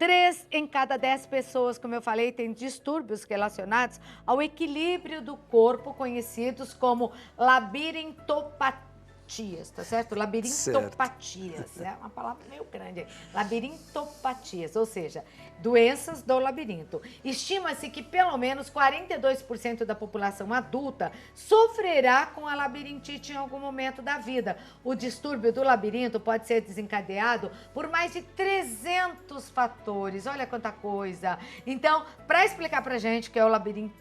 3 em cada 10 pessoas, como eu falei, têm distúrbios relacionados ao equilíbrio do corpo, conhecidos como labirintopatias, tá certo? Labirintopatias, é uma palavra meio grande aí. Labirintopatias, ou seja, doenças do labirinto. Estima-se que pelo menos 42% da população adulta sofrerá com a labirintite em algum momento da vida. O distúrbio do labirinto pode ser desencadeado por mais de 300 fatores. Olha quanta coisa. Então, para explicar pra gente o que é o labirinto,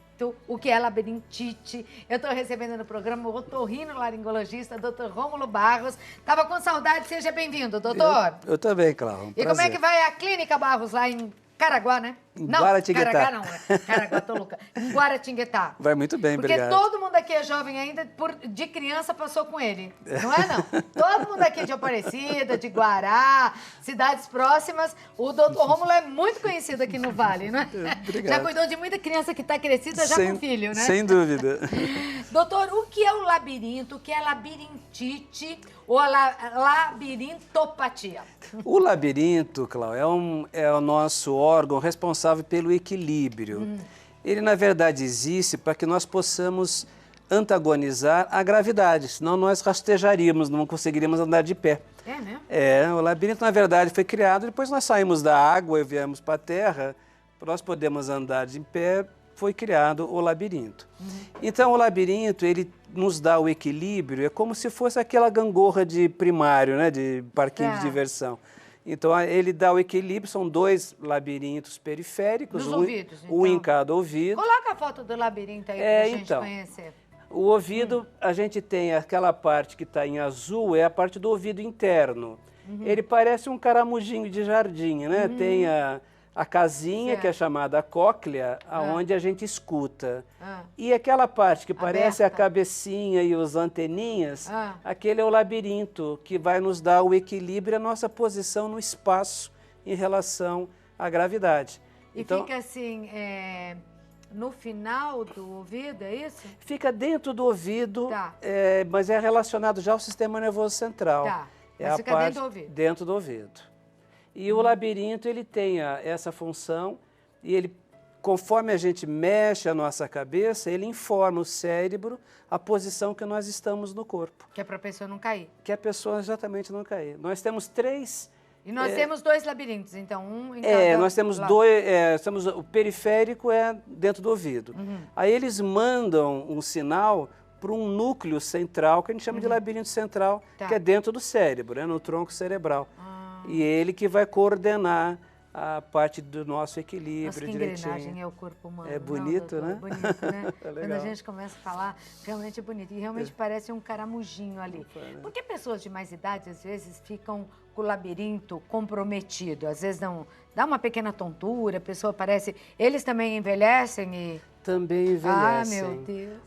o que é labirintite, eu estou recebendo no programa o otorrinolaringologista, Dr. Rômulo Barros. Tava com saudade, seja bem-vindo, doutor. Eu também, Cláudia. E como é que vai a Clínica Barros lá em Caraguá, né? Não, Guaratinguetá. Caraguá não, Caraguá, tô louca. Guaratinguetá. Vai muito bem, Porque obrigado. todo mundo aqui é jovem ainda, de criança passou com ele, não é não? Todo mundo aqui é de Aparecida, de Guará, cidades próximas. O doutor Rômulo é muito conhecido aqui no Vale, não é? Obrigado. Já cuidou de muita criança que está crescida já com filho, né? Sem dúvida. Doutor, o que é o labirinto, o que é labirintite ou a labirintopatia? O labirinto, Cláudia, é o nosso órgão responsável pelo equilíbrio. Ele, na verdade, existe para que nós possamos antagonizar a gravidade, senão nós rastejaríamos, não conseguiríamos andar de pé. É mesmo? O labirinto, na verdade, foi criado, depois nós saímos da água e viemos para a terra, para nós podermos andar de pé, foi criado o labirinto. Então, o labirinto, ele nos dá o equilíbrio, é como se fosse aquela gangorra de primário, né, de parquinho de diversão. Então, ele dá o equilíbrio, são 2 labirintos periféricos, Dos ouvidos, então. um em cada ouvido. Coloca a foto do labirinto aí pra gente conhecer. O ouvido, a gente tem aquela parte que está em azul, é a parte do ouvido interno. Ele parece um caramujinho de jardim, né? Tem a casinha, que é chamada cóclea, aonde a gente escuta. E aquela parte que parece a cabecinha e os anteninhas, aquele é o labirinto, que vai nos dar o equilíbrio e a nossa posição no espaço em relação à gravidade. E então, fica assim, no final do ouvido, é isso? Fica dentro do ouvido, mas é relacionado já ao sistema nervoso central. Mas fica dentro do ouvido? Dentro do ouvido. E o labirinto, ele tem essa função e ele, conforme a gente mexe a nossa cabeça, ele informa o cérebro a posição que nós estamos no corpo. Que é para a pessoa não cair. Que a pessoa exatamente não cair. Nós temos 3... E nós temos 2 labirintos, então, um em cada nós temos lado. 2, o periférico é dentro do ouvido. Aí eles mandam um sinal para um núcleo central, que a gente chama de labirinto central, que é dentro do cérebro, no tronco cerebral. E ele que vai coordenar a parte do nosso equilíbrio. Nossa, que direitinho. engrenagem é o corpo humano. É bonito, não, doutor, né? É bonito, né? É Quando a gente começa a falar, realmente é bonito. E realmente parece um caramujinho ali. Por que pessoas de mais idade, às vezes, ficam com o labirinto comprometido? Às vezes dá uma pequena tontura, a pessoa parece... Eles também envelhecem e... Também envelhecem. Ah, meu Deus.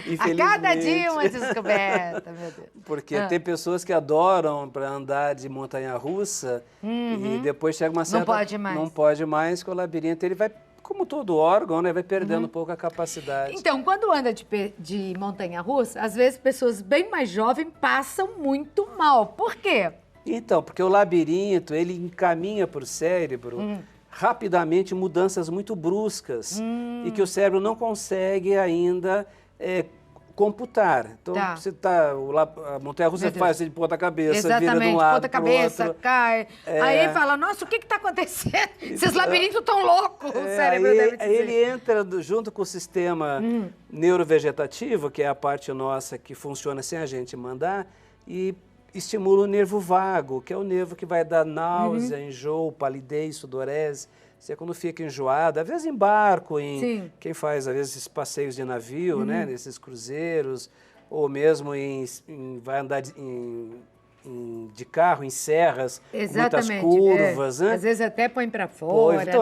Infelizmente. A cada dia uma descoberta, meu Deus. Porque tem pessoas que adoram para andar de montanha-russa e depois chega uma certa... Não pode mais. Não pode mais, que o labirinto ele vai, como todo órgão, né, vai perdendo um pouco a capacidade. Então, quando anda de montanha-russa, às vezes pessoas bem mais jovens passam muito mal. Por quê? Então, porque o labirinto, ele encaminha para o cérebro rapidamente mudanças muito bruscas e que o cérebro não consegue ainda computar. Então, você a montanha-russa faz de ponta cabeça, vira de um lado ponta cabeça, outro. cai. Aí fala, nossa, o que está acontecendo? Esses labirintos estão loucos, o cérebro deve dizer. Aí ele entra junto com o sistema neurovegetativo, que é a parte nossa que funciona sem a gente mandar, e estimula o nervo vago, que é o nervo que vai dar náusea, enjoo, palidez, sudorese. Você quando fica enjoado, às vezes em barco, quem faz às vezes esses passeios de navio, né, nesses cruzeiros, ou mesmo vai andar de carro em serras, muitas curvas, né? Às vezes até põe para fora. Então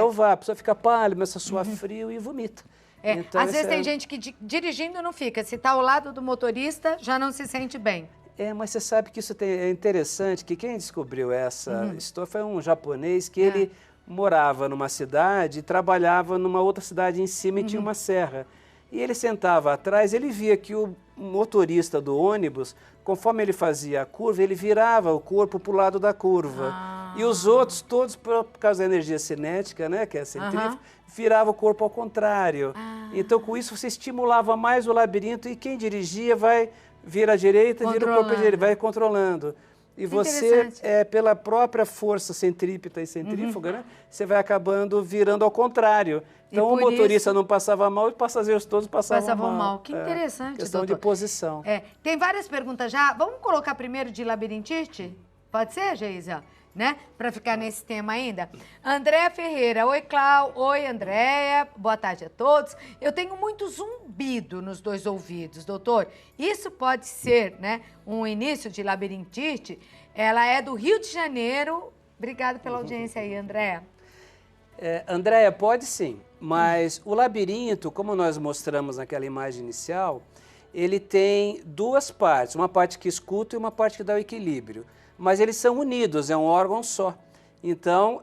o VAR, a pessoa fica pálida, começa a suar frio e vomita. Então, às vezes tem gente que dirigindo não fica, se está ao lado do motorista já não se sente bem. Mas você sabe que isso é interessante, que quem descobriu essa história foi um japonês que ele morava numa cidade e trabalhava numa outra cidade em cima e tinha uma serra. E ele sentava atrás, ele via que o motorista do ônibus, conforme ele fazia a curva, ele virava o corpo para o lado da curva. E os outros, todos, por causa da energia cinética, né, que é centrífuga, virava o corpo ao contrário. Então, com isso, você estimulava mais o labirinto e quem dirigia vai vir à direita, vira o corpo à direita, vai controlando. E você, pela própria força centrípeta e centrífuga, né, você vai acabando virando ao contrário. Então, o motorista não passava mal e os passageiros todos passavam mal. Que interessante, questão doutor. de posição. Tem várias perguntas já. Vamos colocar primeiro de labirintite? Pode ser, Geisa? Né? Para ficar nesse tema ainda. Andréa Ferreira. Oi, Clau. Oi, Andréa. Boa tarde a todos. Eu tenho muito zumbido nos 2 ouvidos, doutor. Isso pode ser, né, um início de labirintite? Ela é do Rio de Janeiro. Obrigada pela audiência aí, Andréa. Andréa, pode sim, mas o labirinto, como nós mostramos naquela imagem inicial, ele tem 2 partes, uma parte que escuta e uma parte que dá o equilíbrio. Mas eles são unidos, é um órgão só. Então,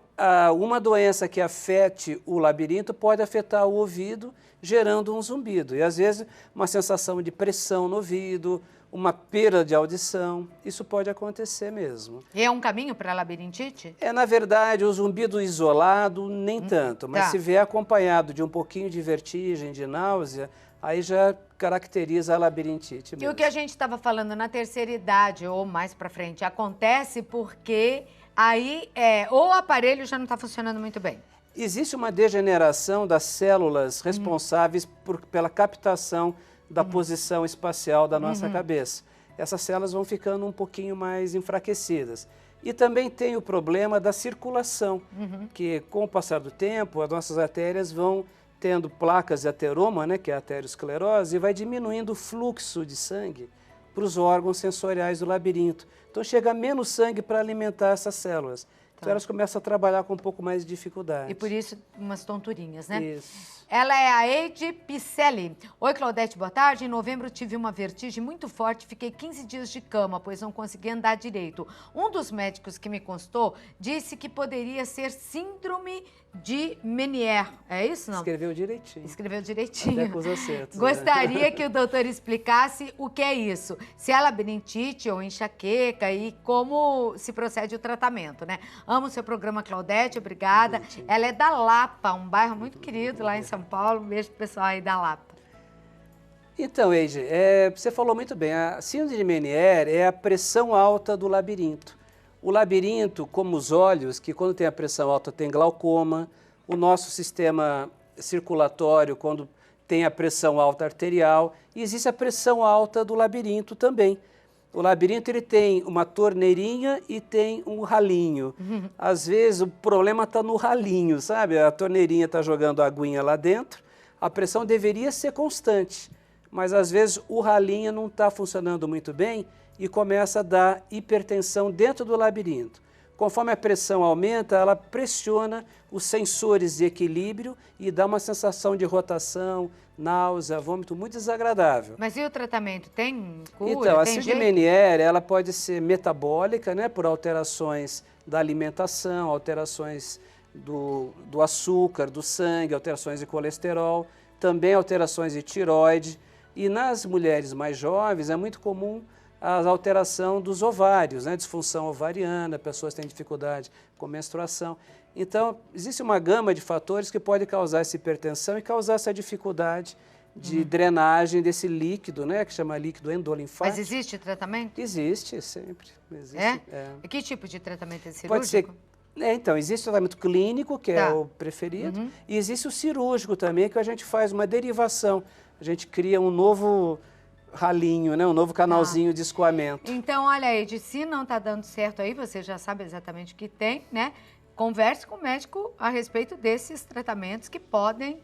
uma doença que afete o labirinto pode afetar o ouvido, gerando um zumbido. E, às vezes, uma sensação de pressão no ouvido, uma perda de audição. Isso pode acontecer mesmo. E é um caminho para a labirintite? Na verdade, o zumbido isolado, nem tanto. Mas se vier acompanhado de um pouquinho de vertigem, de náusea, aí já caracteriza a labirintite mesmo. E o que a gente estava falando na terceira idade ou mais para frente, acontece porque aí ou o aparelho já não está funcionando muito bem. Existe uma degeneração das células responsáveis pela captação da posição espacial da nossa cabeça. Essas células vão ficando um pouquinho mais enfraquecidas. E também tem o problema da circulação, que com o passar do tempo as nossas artérias vão tendo placas de ateroma, né, que é a aterosclerose, e vai diminuindo o fluxo de sangue para os órgãos sensoriais do labirinto. Então chega menos sangue para alimentar essas células. Então elas começam a trabalhar com um pouco mais de dificuldade. E por isso umas tonturinhas, né? Isso. Ela é a Eide Picelli. Oi, Claudete, boa tarde. Em novembro tive uma vertigem muito forte, fiquei 15 dias de cama, pois não consegui andar direito. Um dos médicos que me consultou disse que poderia ser síndrome de Meniere. É isso, não? Escreveu direitinho. Escreveu direitinho. Até com os acertos. Gostaria que o doutor explicasse o que é isso. Se é labirintite ou enxaqueca e como se procede o tratamento, né? Amo o seu programa, Claudete, obrigada. Ela é da Lapa, um bairro muito querido lá em São Paulo. Um beijo pro pessoal aí da Lapa. Então, Eide, você falou muito bem. A síndrome de Meniere é a pressão alta do labirinto. O labirinto, como os olhos, que quando tem a pressão alta tem glaucoma, o nosso sistema circulatório, quando tem a pressão alta arterial, e existe a pressão alta do labirinto também. O labirinto ele tem uma torneirinha e tem um ralinho. Às vezes o problema está no ralinho, sabe? A torneirinha está jogando a aguinha lá dentro, a pressão deveria ser constante, mas às vezes o ralinho não está funcionando muito bem e começa a dar hipertensão dentro do labirinto. Conforme a pressão aumenta, ela pressiona os sensores de equilíbrio e dá uma sensação de rotação, náusea, vômito muito desagradável. Mas e o tratamento? Tem cura? Então, a tem síndrome de Meniere, ela pode ser metabólica, né, por alterações da alimentação, alterações do açúcar, do sangue, alterações de colesterol, também alterações de tireoide. E nas mulheres mais jovens é muito comum a alteração dos ovários, né? Disfunção ovariana, pessoas têm dificuldade com menstruação. Então, existe uma gama de fatores que pode causar essa hipertensão e causar essa dificuldade de drenagem desse líquido, né? Que chama líquido endolinfático. Mas existe tratamento? Existe, sempre. Existe, E que tipo de tratamento é cirúrgico? Pode ser. Então, existe o tratamento clínico, que é o preferido, e existe o cirúrgico também, que a gente faz uma derivação. A gente cria um novo ralinho, né? Um novo canalzinho de escoamento. Então, olha aí, se não está dando certo aí, você já sabe exatamente o que tem, né? Converse com o médico a respeito desses tratamentos que podem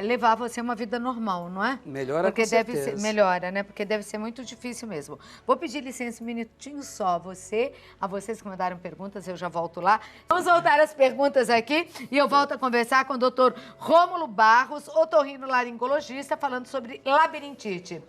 levar você a uma vida normal, não é? Melhora porque com certeza. Melhora, né? Porque deve ser muito difícil mesmo. Vou pedir licença um minutinho só a vocês que mandaram perguntas, eu já volto lá. Vamos voltar às perguntas aqui e eu volto a conversar com o doutor Rômulo Barros, otorrinolaringologista, falando sobre labirintite.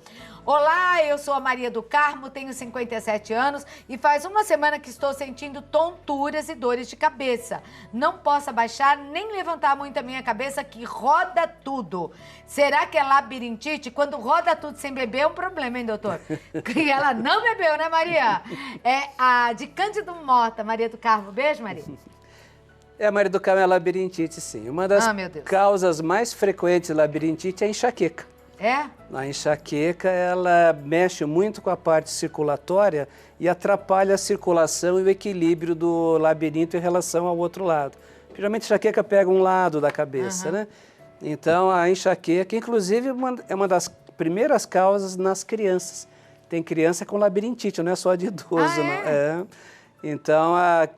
Olá, eu sou a Maria do Carmo, tenho 57 anos e faz uma semana que estou sentindo tonturas e dores de cabeça. cabeça, não posso abaixar nem levantar muito a minha cabeça, que roda tudo. Será que é labirintite? Quando roda tudo sem beber é um problema, hein, doutor? E ela não bebeu, né, Maria? É a de Cândido Mota, Maria do Carmo. Beijo, Maria. A Maria do Carmo é labirintite, sim. Uma das causas mais frequentes de labirintite é a enxaqueca. É? A enxaqueca, ela mexe muito com a parte circulatória e atrapalha a circulação e o equilíbrio do labirinto em relação ao outro lado. Geralmente a enxaqueca pega um lado da cabeça, né? Então a enxaqueca, inclusive, é uma das primeiras causas nas crianças. Tem criança com labirintite, não é só de idoso, não. É. Então a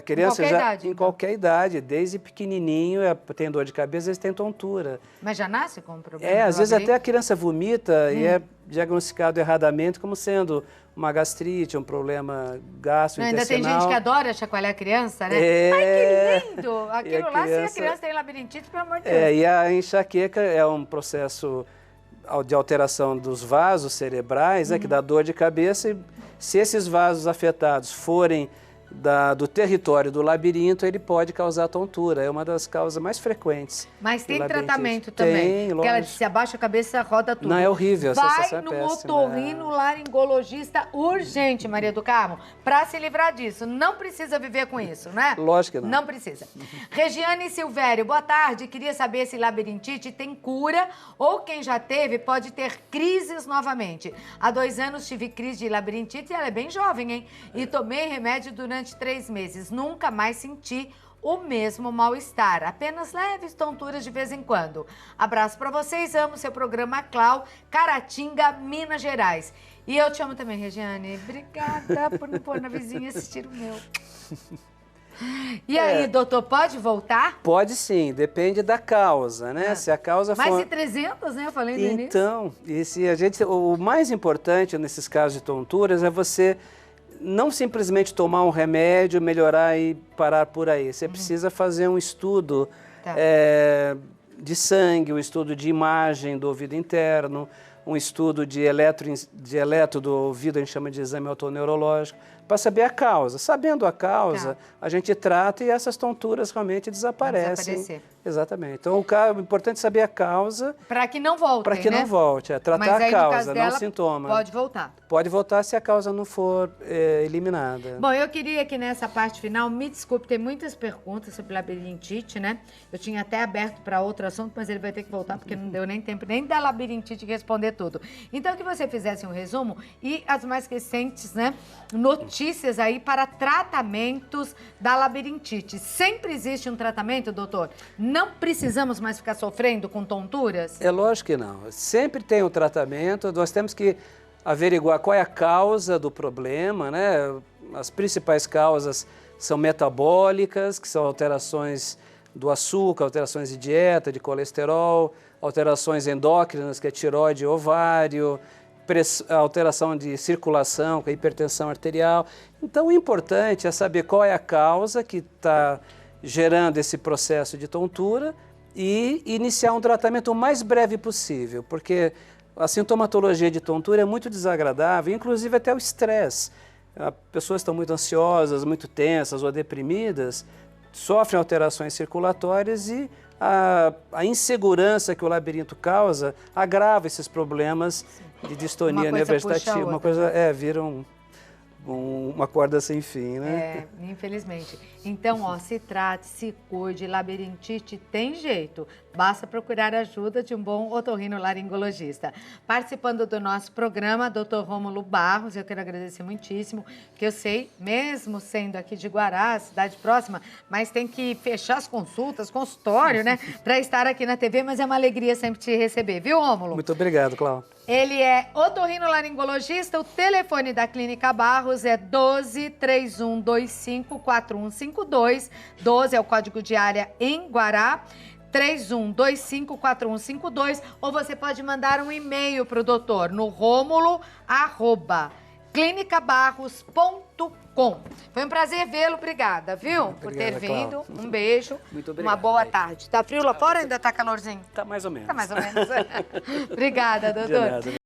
criança em qualquer idade, desde pequenininho, tem dor de cabeça, às vezes tem tontura. Mas já nasce com um problema? Às vezes até a criança vomita e é diagnosticado erradamente como sendo uma gastrite, um problema gastrointestinal. Ainda tem gente que adora chacoalhar a criança, né? Ai, que lindo! Aquilo lá, se a criança tem labirintite, pelo amor de Deus. E a enxaqueca é um processo de alteração dos vasos cerebrais, que dá dor de cabeça, e se esses vasos afetados forem do território do labirinto, ele pode causar tontura. É uma das causas mais frequentes. Mas tem tratamento também? Tem, porque ela se abaixa a cabeça, roda tudo. Não, é horrível, a sensação é péssima. Vai no otorrinolaringologista urgente, Maria do Carmo, para se livrar disso. Não precisa viver com isso, né? Lógico que não. Não precisa. Regiane Silvério, boa tarde. Queria saber se labirintite tem cura ou quem já teve pode ter crises novamente. Há 2 anos tive crise de labirintite e ela é bem jovem, hein? E tomei remédio durante 3 meses. Nunca mais senti o mesmo mal-estar. Apenas leves tonturas de vez em quando. Abraço pra vocês. Amo seu programa, Clau, Caratinga, Minas Gerais. E eu te amo também, Regiane. Obrigada por me pôr na vizinha assistir o meu. E aí, doutor, pode voltar? Pode sim, depende da causa, né? Se a causa for... Mais de 300, né? Eu falei no início. Então, o mais importante nesses casos de tonturas é você não simplesmente tomar um remédio, melhorar e parar por aí. Você precisa fazer um estudo de sangue, um estudo de imagem do ouvido interno, um estudo de eletro do ouvido, a gente chama de exame autoneurológico, para saber a causa. Sabendo a causa, a gente trata e essas tonturas realmente desaparecem. Exatamente. Então, o importante é saber a causa. Para que não volte, Para que não volte. Tratar a causa, não o sintoma. Pode voltar. Pode voltar se a causa não for eliminada. Bom, eu queria que nessa parte final, me desculpe, tem muitas perguntas sobre labirintite, né? Eu tinha até aberto para outro assunto, mas ele vai ter que voltar, porque não deu nem tempo nem da labirintite responder tudo. Então, que você fizesse um resumo e as mais recentes, né, notícias aí para tratamentos da labirintite. Sempre existe um tratamento, doutor? Não precisamos mais ficar sofrendo com tonturas? É lógico que não. Sempre tem um tratamento, nós temos que averiguar qual é a causa do problema, né? As principais causas são metabólicas, que são alterações do açúcar, alterações de dieta, de colesterol, alterações endócrinas, que é tireoide e ovário, alteração de circulação, que é hipertensão arterial. Então, o importante é saber qual é a causa que está gerando esse processo de tontura e iniciar um tratamento o mais breve possível, porque a sintomatologia de tontura é muito desagradável, inclusive até o estresse. As pessoas estão muito ansiosas, muito tensas ou deprimidas, sofrem alterações circulatórias e a insegurança que o labirinto causa agrava esses problemas de distonia neovegetativa. Uma coisa vira uma corda sem fim, né? Infelizmente. Então, se trate, se cuide, labirintite tem jeito. Basta procurar a ajuda de um bom otorrinolaringologista. Participando do nosso programa, Dr. Rômulo Barros, eu quero agradecer muitíssimo, que eu sei, mesmo sendo aqui de Guará, cidade próxima, mas tem que fechar as consultas, consultório, né, para estar aqui na TV, mas é uma alegria sempre te receber, viu, Rômulo? Muito obrigado, Cláudia. Ele é otorrinolaringologista, o telefone da Clínica Barros é 12-3125-4152, 12 é o código de área em Guará, 3125-4152, ou você pode mandar um e-mail para o doutor no romulo@clinicabarros.com. Foi um prazer vê-lo, obrigada, viu? Por ter vindo. Cláudia. Um beijo. Muito obrigado. Uma boa tarde. Tá frio lá fora ou ainda tá calorzinho? Tá mais ou menos. Tá mais ou menos. Obrigada, doutor. De nada,